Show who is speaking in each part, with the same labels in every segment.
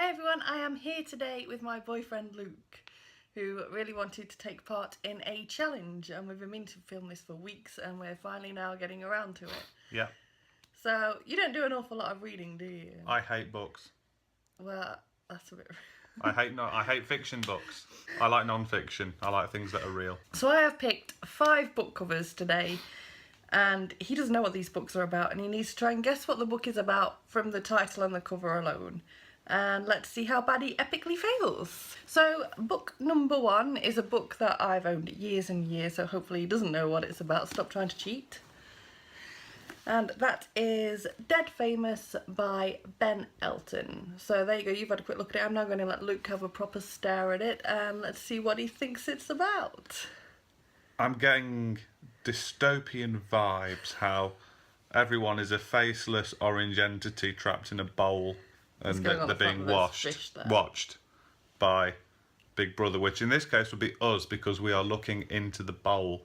Speaker 1: Hey everyone, I am here today with my boyfriend Luke, who really wanted to take part in a challenge, and we've been meaning to film this for weeks and we're finally now getting around to it.
Speaker 2: Yeah.
Speaker 1: So, you don't do an awful lot of reading, do you?
Speaker 2: I hate books.
Speaker 1: Well, that's a bit...
Speaker 2: I hate fiction books. I like non-fiction. I like things that are real.
Speaker 1: So I have picked 5 book covers today, and he doesn't know what these books are about, and he needs to try and guess what the book is about from the title and the cover alone. And let's see how bad he epically fails. So book number 1 is a book that I've owned years and years, so hopefully he doesn't know what it's about. Stop trying to cheat. And that is Dead Famous by Ben Elton. So there you go, you've had a quick look at it. I'm now going to let Luke have a proper stare at it and let's see what he thinks it's about.
Speaker 2: I'm getting dystopian vibes, how everyone is a faceless orange entity trapped in a bowl and they're being watched by Big Brother, which in this case would be us because we are looking into the bowl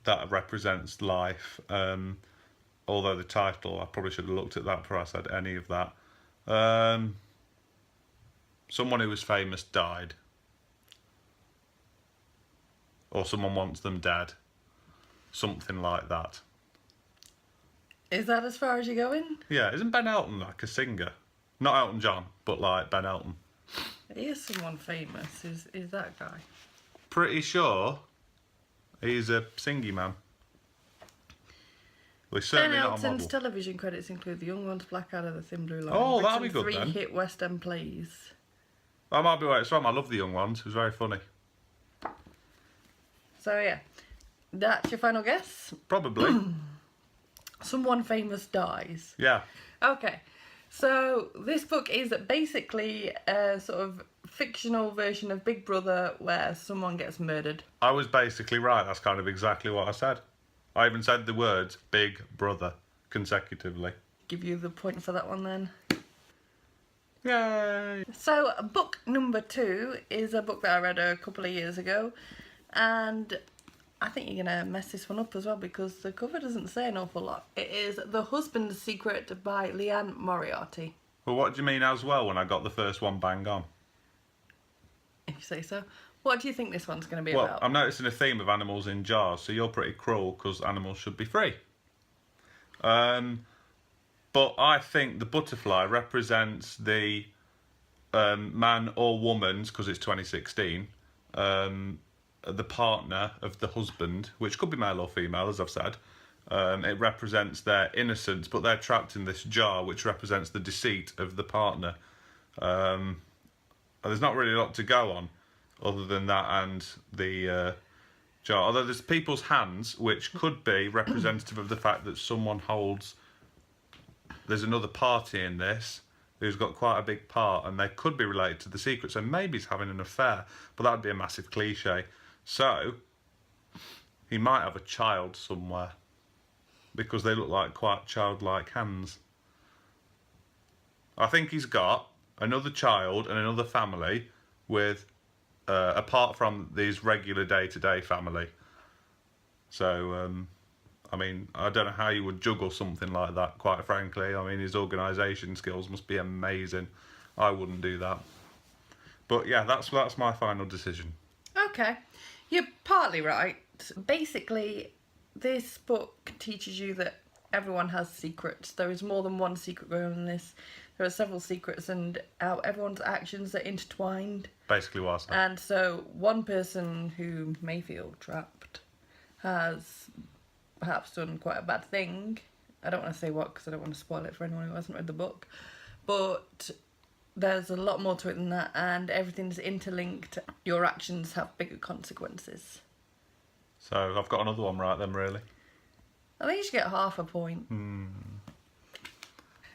Speaker 2: that represents life. Although the title, I probably should have looked at that before I said any of that. Someone who was famous died. Or someone wants them dead. Something like that.
Speaker 1: Is that as far as you're going?
Speaker 2: Yeah, isn't Ben Elton like a singer? Not Elton John, but like Ben Elton.
Speaker 1: He is someone famous, is that guy.
Speaker 2: Pretty sure he's a singy man. Well, he's certainly
Speaker 1: Ben
Speaker 2: not a model.
Speaker 1: Elton's television credits include The Young Ones, Blackadder, The Thin Blue Line.
Speaker 2: Oh, that'll be good
Speaker 1: 3
Speaker 2: then.
Speaker 1: hit West End plays.
Speaker 2: That might be where it's from. I love The Young Ones. It was very funny.
Speaker 1: So yeah, that's your final guess?
Speaker 2: Probably.
Speaker 1: Someone famous dies.
Speaker 2: Yeah.
Speaker 1: Okay, so this book is basically a sort of fictional version of Big Brother where someone gets murdered.
Speaker 2: I was basically right. That's kind of exactly what I said. I even said the words Big Brother consecutively.
Speaker 1: Give you the point for that one then.
Speaker 2: Yay!
Speaker 1: So book number 2 is a book that I read a couple of years ago, and I think you're going to mess this one up as well because the cover doesn't say an awful lot. It is The Husband's Secret by Leanne Moriarty.
Speaker 2: Well, what do you mean as well when I got the first one bang on?
Speaker 1: If you say so. What do you think this one's going to be
Speaker 2: Well,
Speaker 1: about?
Speaker 2: I'm noticing a theme of animals in jars, so you're pretty cruel because animals should be free. But I think the butterfly represents the man or woman's, because it's 2016, the partner of the husband, which could be male or female, as I've said. It represents their innocence, but they're trapped in this jar, which represents the deceit of the partner. There's not really a lot to go on other than that and the jar. Although there's people's hands, which could be representative of the fact that someone holds... There's another party in this who's got quite a big part, and they could be related to the secret. So maybe he's having an affair, but that would be a massive cliche. So he might have a child somewhere because they look like quite childlike hands. I think he's got another child and another family with, apart from these regular day-to-day family. So, I mean, I don't know how you would juggle something like that, quite frankly. I mean, his organisation skills must be amazing. I wouldn't do that. But yeah, that's my final decision.
Speaker 1: Okay, you're partly right. Basically, this book teaches you that everyone has secrets. There is more than one secret going on in this. There are several secrets, and how everyone's actions are intertwined.
Speaker 2: Basically what I said.
Speaker 1: And so one person who may feel trapped has perhaps done quite a bad thing. I don't want to say what because I don't want to spoil it for anyone who hasn't read the book. But there's a lot more to it than that, and everything's interlinked. Your actions have bigger consequences.
Speaker 2: So I've got another one right then, really.
Speaker 1: I think you should get half a point.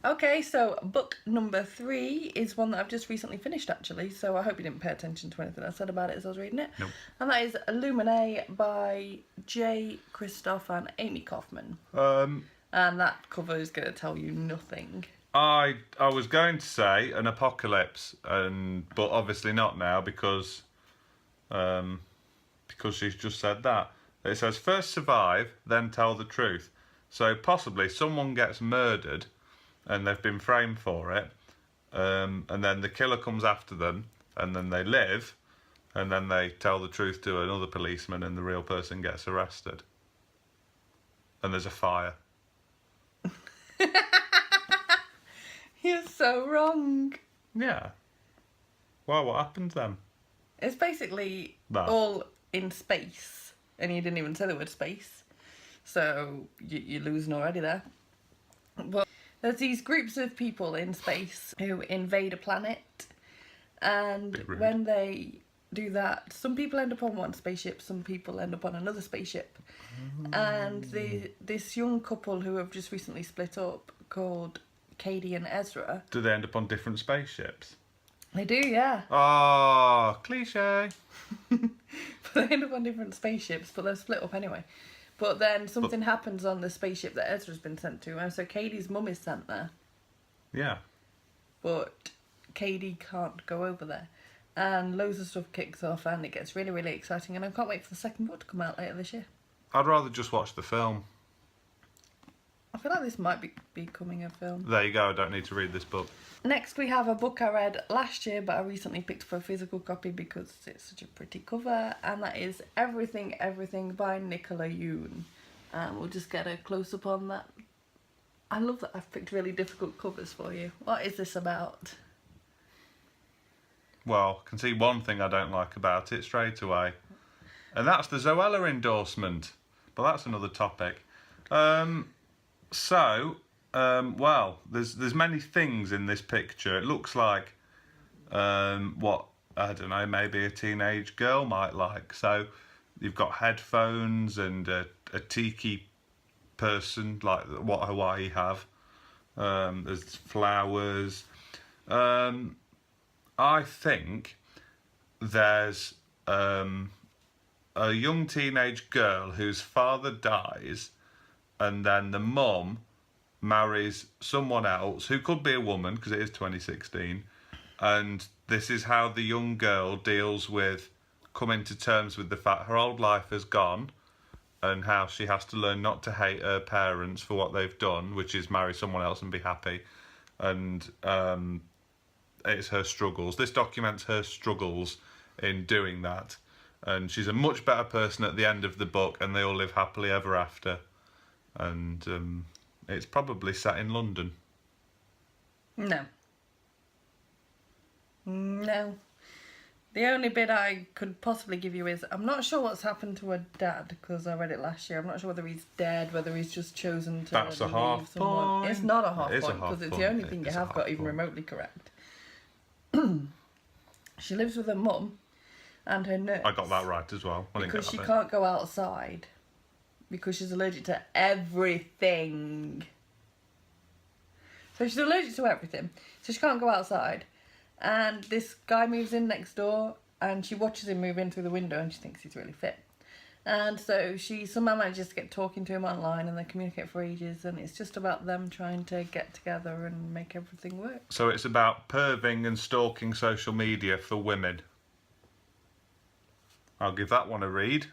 Speaker 1: Okay, so book number 3 is one that I've just recently finished, actually, so I hope you didn't pay attention to anything I said about it as I was reading it.
Speaker 2: Nope.
Speaker 1: And that is Lumena by J. Christoph and Amy Kaufman. And that cover is going to tell you nothing.
Speaker 2: I was going to say an apocalypse, but obviously not now because she's just said that. It says first survive, then tell the truth. So possibly someone gets murdered and they've been framed for it, and then the killer comes after them, and then they live, and then they tell the truth to another policeman, and the real person gets arrested. And there's a fire.
Speaker 1: You're so wrong.
Speaker 2: Yeah. Well, what happens then?
Speaker 1: It's basically
Speaker 2: That.
Speaker 1: all in space, and you didn't even say the word space, so you're losing already there. But there's these groups of people in space who invade a planet, and
Speaker 2: Bit rude.
Speaker 1: when they do that, some people end up on one spaceship, some people end up on another spaceship. And this young couple who have just recently split up, called Katie and Ezra,
Speaker 2: Do they end up on different spaceships?
Speaker 1: they do, yeah.
Speaker 2: Oh, cliche.
Speaker 1: But they end up on different spaceships, but they're split up anyway. But then something happens on the spaceship that Ezra's been sent to, and so Katie's mum is sent there,
Speaker 2: Yeah.
Speaker 1: but Katie can't go over there. And loads of stuff kicks off, and it gets really, really exciting, and I can't wait for the second book to come out later this year.
Speaker 2: I'd rather just watch the film.
Speaker 1: I feel like this might be becoming a film.
Speaker 2: There you go, I don't need to read this book.
Speaker 1: Next we have a book I read last year, but I recently picked up a physical copy because it's such a pretty cover, and that is Everything, Everything by Nicola Yoon. And we'll just get a close-up on that. I love that I've picked really difficult covers for you. What is this about?
Speaker 2: Well, I can see one thing I don't like about it straight away. And that's the Zoella endorsement. But that's another topic. Well, there's many things in this picture. It looks like what, I don't know, maybe a teenage girl might like. So you've got headphones and a tiki person, like what Hawaii have. There's flowers. I think there's a young teenage girl whose father dies, and then the mum marries someone else who could be a woman because it is 2016, and this is how the young girl deals with coming to terms with the fact her old life has gone, and how she has to learn not to hate her parents for what they've done, which is marry someone else and be happy, and it's her struggles. This documents her struggles in doing that, and she's a much better person at the end of the book, and they all live happily ever after. And it's probably set in London.
Speaker 1: No. No. The only bit I could possibly give you is, I'm not sure what's happened to her dad, because I read it last year. I'm not sure whether he's dead, whether he's just chosen to
Speaker 2: That's a
Speaker 1: leave
Speaker 2: half
Speaker 1: someone.
Speaker 2: point.
Speaker 1: It's not a half
Speaker 2: It is a
Speaker 1: point,
Speaker 2: half
Speaker 1: because it's
Speaker 2: point.
Speaker 1: the only thing
Speaker 2: It
Speaker 1: you
Speaker 2: is a
Speaker 1: have
Speaker 2: half
Speaker 1: got even
Speaker 2: point.
Speaker 1: remotely correct. She lives with her mum and her nurse.
Speaker 2: I got that right as well. I didn't
Speaker 1: Because
Speaker 2: get
Speaker 1: she
Speaker 2: that bit.
Speaker 1: can't go outside. Because she's allergic to everything. So she's allergic to everything. So she can't go outside. And this guy moves in next door, and she watches him move in through the window, and she thinks he's really fit. And so she somehow manages to get talking to him online, and they communicate for ages, and it's just about them trying to get together and make everything work.
Speaker 2: So it's about perving and stalking social media for women. I'll give that one a read.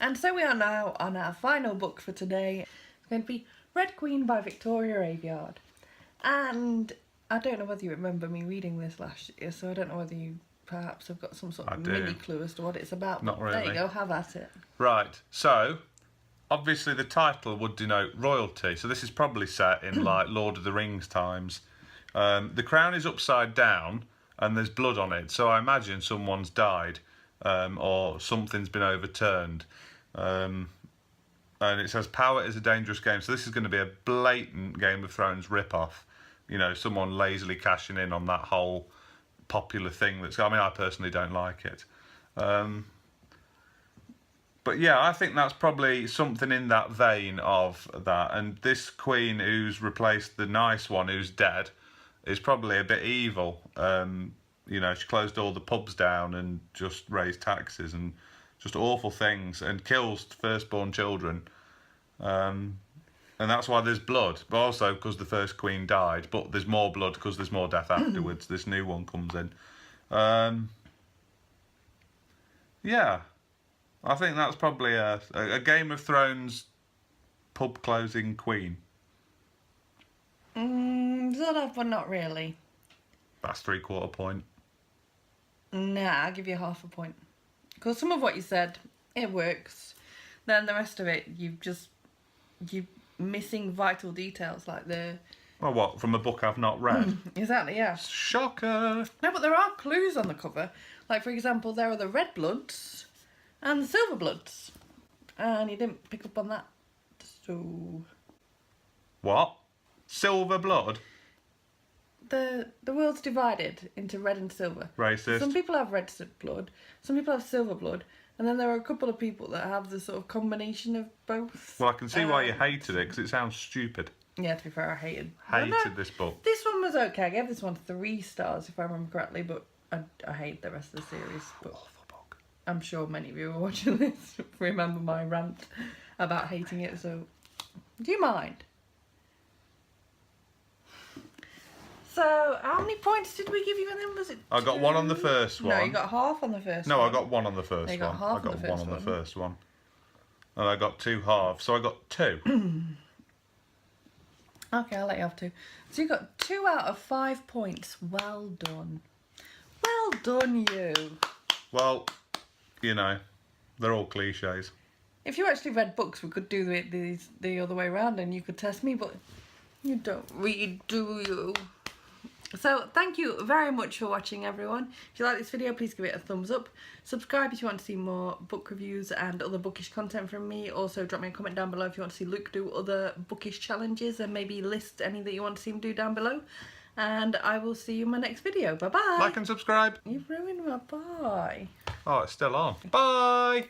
Speaker 1: And so we are now on our final book for today. It's going to be Red Queen by Victoria Aveyard. And I don't know whether you remember me reading this last year, so I don't know whether you perhaps have got some sort of
Speaker 2: I do.
Speaker 1: mini clue as to what it's about.
Speaker 2: Not
Speaker 1: but There
Speaker 2: really.
Speaker 1: you go, have at it.
Speaker 2: Right, so obviously the title would denote royalty, so this is probably set in like Lord of the Rings times. The crown is upside down and there's blood on it, so I imagine someone's died or something's been overturned. And it says power is a dangerous game, so this is going to be a blatant Game of Thrones rip-off. You know, someone lazily cashing in on that whole popular thing that's... I mean, I personally don't like it. But yeah, I think that's probably something in that vein of that. And this queen who's replaced the nice one who's dead is probably a bit evil. You know, she closed all the pubs down and just raised taxes and just awful things and kills firstborn children. And that's why there's blood, but also because the first queen died, but there's more blood because there's more death afterwards. This new one comes in. Yeah, I think that's probably a Game of Thrones pub closing queen.
Speaker 1: Sort of, but not really.
Speaker 2: That's 3/4 point.
Speaker 1: Nah, I'll give you half a point. Because some of what you said, it works. Then the rest of it, you're missing vital details like the...
Speaker 2: Well, what, from a book I've not read?
Speaker 1: Exactly, yeah.
Speaker 2: Shocker!
Speaker 1: No, but there are clues on the cover. Like, for example, there are the red bloods and the silver bloods. And you didn't pick up on that. So...
Speaker 2: What? Silver blood?
Speaker 1: The world's divided into red and silver.
Speaker 2: Racist.
Speaker 1: Some people have red blood, some people have silver blood, and then there are a couple of people that have the sort of combination of both.
Speaker 2: Well, I can see why you hated it, because it sounds stupid.
Speaker 1: Yeah, to be fair, I hated
Speaker 2: This book.
Speaker 1: This one was okay. I gave this one 3 stars, if I remember correctly, but I hate the rest of the series. But
Speaker 2: Awful book.
Speaker 1: I'm sure many of you are watching this remember my rant about hating it, so do you mind? So, how many points did we give you? And then was it?
Speaker 2: I got 1 on the first one.
Speaker 1: No, you got half on the first one.
Speaker 2: No, I got 1 on the first
Speaker 1: You got
Speaker 2: one.
Speaker 1: half
Speaker 2: I got
Speaker 1: on the
Speaker 2: 1
Speaker 1: first
Speaker 2: on the
Speaker 1: one.
Speaker 2: first one. And I got 2 halves, so I got 2.
Speaker 1: Okay, I'll let you have 2. So you got 2 out of 5 points. Well done. Well done, you.
Speaker 2: Well, you know, they're all cliches.
Speaker 1: If you actually read books, we could do the other way around and you could test me, but you don't read, do you? So, thank you very much for watching, everyone. If you like this video, please give it a thumbs up. Subscribe if you want to see more book reviews and other bookish content from me. Also, drop me a comment down below if you want to see Luke do other bookish challenges and maybe list any that you want to see him do down below. And I will see you in my next video. Bye-bye.
Speaker 2: Like and subscribe.
Speaker 1: You've ruined my bye.
Speaker 2: Oh, it's still on. Bye!